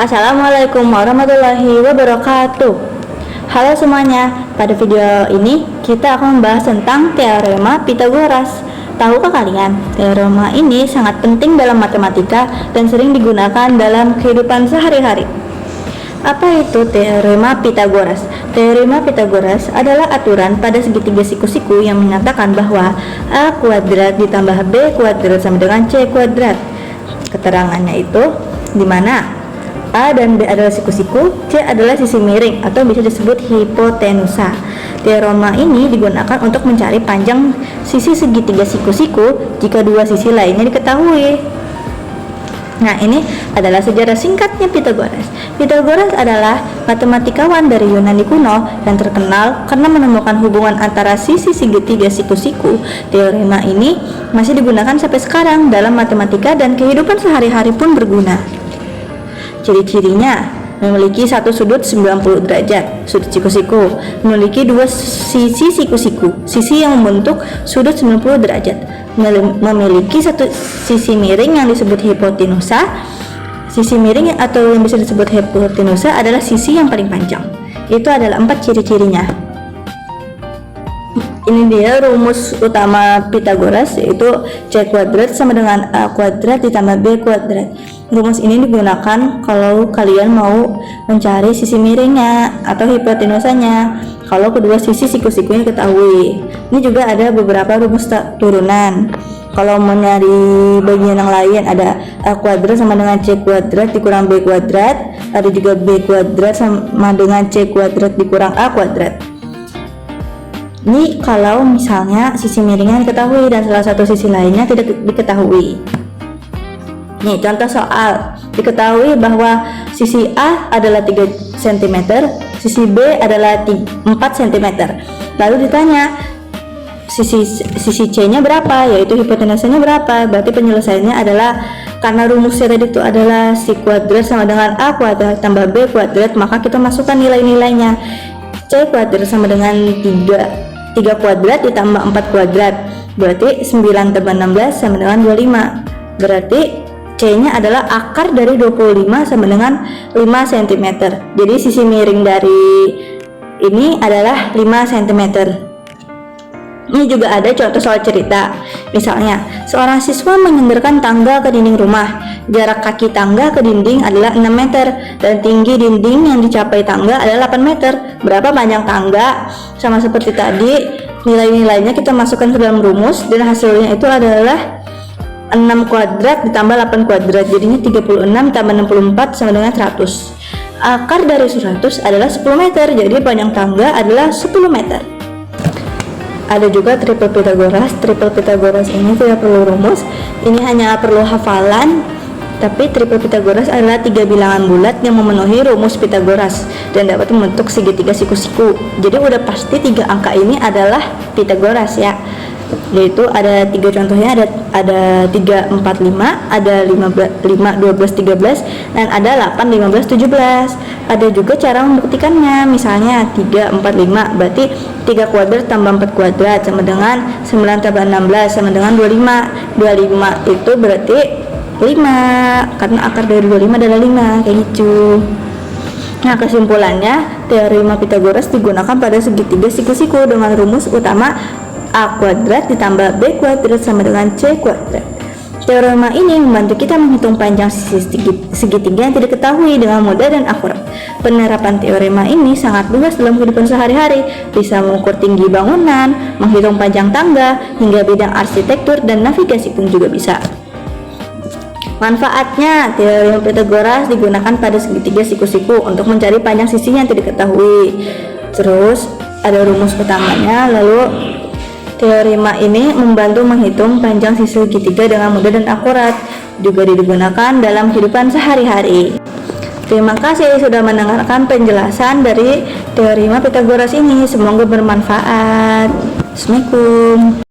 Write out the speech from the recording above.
Assalamualaikum warahmatullahi wabarakatuh. Halo semuanya, pada video ini kita akan membahas tentang teorema Pythagoras. Tahukah kalian, teorema ini sangat penting dalam matematika dan sering digunakan dalam kehidupan sehari-hari. Apa itu teorema Pythagoras? Teorema Pythagoras adalah aturan pada segitiga siku-siku yang menyatakan bahwa A kuadrat ditambah B kuadrat sama dengan C kuadrat. Keterangannya itu di mana A dan B adalah siku-siku, C adalah sisi miring atau bisa disebut hipotenusa. Teorema ini digunakan untuk mencari panjang sisi segitiga siku-siku jika dua sisi lainnya diketahui. Nah, ini adalah sejarah singkatnya Pythagoras. Pythagoras adalah matematikawan dari Yunani kuno dan terkenal karena menemukan hubungan antara sisi segitiga siku-siku. Teorema ini masih digunakan sampai sekarang dalam matematika dan kehidupan sehari-hari pun berguna. Ciri-cirinya: memiliki satu sudut 90 derajat, sudut siku-siku, memiliki dua sisi siku-siku, sisi yang membentuk sudut 90 derajat, memiliki satu sisi miring yang disebut hipotenusa. Sisi miring atau yang bisa disebut hipotenusa adalah sisi yang paling panjang. Itu adalah 4 ciri-cirinya. Ini dia rumus utama Pythagoras, yaitu C kuadrat sama dengan A kuadrat ditambah B kuadrat. Rumus ini digunakan kalau kalian mau mencari sisi miringnya atau hipotenusanya kalau kedua sisi siku-sikunya diketahui. Ini juga ada beberapa rumus turunan. Kalau mau nyari bagian yang lain, ada A kuadrat sama dengan C kuadrat dikurang B kuadrat, ada juga B kuadrat sama dengan C kuadrat dikurang A kuadrat. Ini kalau misalnya sisi miringnya diketahui dan salah satu sisi lainnya tidak diketahui. Nih, contoh soal. Diketahui bahwa sisi A adalah 3 cm, sisi B adalah 4 cm. Lalu ditanya sisi C-nya berapa, yaitu hipotenusanya berapa. Berarti penyelesaiannya adalah karena rumusnya tadi itu adalah si kuadrat sama dengan A kuadrat tambah B kuadrat, maka kita masukkan nilai-nilainya. C kuadrat sama dengan 3 kuadrat ditambah 4 kuadrat, berarti 9 tambah 16 sama dengan 25. Berarti C-nya adalah akar dari 25 sama dengan 5 cm. Jadi sisi miring dari ini adalah 5 cm. Ini juga ada contoh soal cerita. Misalnya, seorang siswa menyandarkan tangga ke dinding rumah. Jarak kaki tangga ke dinding adalah 6 meter dan tinggi dinding yang dicapai tangga adalah 8 meter. Berapa panjang tangga? Sama seperti tadi, nilai-nilainya kita masukkan ke dalam rumus dan hasilnya itu adalah 6 kuadrat ditambah 8 kuadrat, jadinya 36 tambah 64 sama dengan 100. Akar dari 100 adalah 10 meter, jadi panjang tangga adalah 10 meter. Ada juga triple Pythagoras. Triple Pythagoras ini tidak perlu rumus, ini hanya perlu hafalan. Tapi triple Pythagoras adalah 3 bilangan bulat yang memenuhi rumus Pythagoras dan dapat membentuk segitiga siku-siku. Jadi udah pasti 3 angka ini adalah Pythagoras ya. Yaitu ada 3 contohnya, ada 3, 4, 5, ada 5, 12, 13, dan ada 8, 15, 17. Ada juga cara membuktikannya, misalnya 3, 4, 5, berarti 3 kuadrat tambah 4 kuadrat sama dengan 9 tambah 16 sama dengan 25. 25 itu berarti 5, karena akar dari 25 adalah 5, kayak gitu. Nah, kesimpulannya, teorema Pythagoras digunakan pada segitiga siku-siku dengan rumus utama A kuadrat ditambah B kuadrat sama dengan C kuadrat. Teorema ini membantu kita menghitung panjang sisi segitiga yang tidak diketahui dengan mudah dan akurat. Penerapan teorema ini sangat luas dalam kehidupan sehari-hari, bisa mengukur tinggi bangunan, menghitung panjang tangga, hingga bidang arsitektur dan navigasi pun juga bisa. Manfaatnya, teorema Pythagoras digunakan pada segitiga siku-siku untuk mencari panjang sisi yang tidak diketahui. Terus ada rumus utamanya, lalu teorema ini membantu menghitung panjang sisi segitiga dengan mudah dan akurat, juga digunakan dalam kehidupan sehari-hari. Terima kasih sudah mendengarkan penjelasan dari teorema Pythagoras ini. Semoga bermanfaat. Assalamualaikum.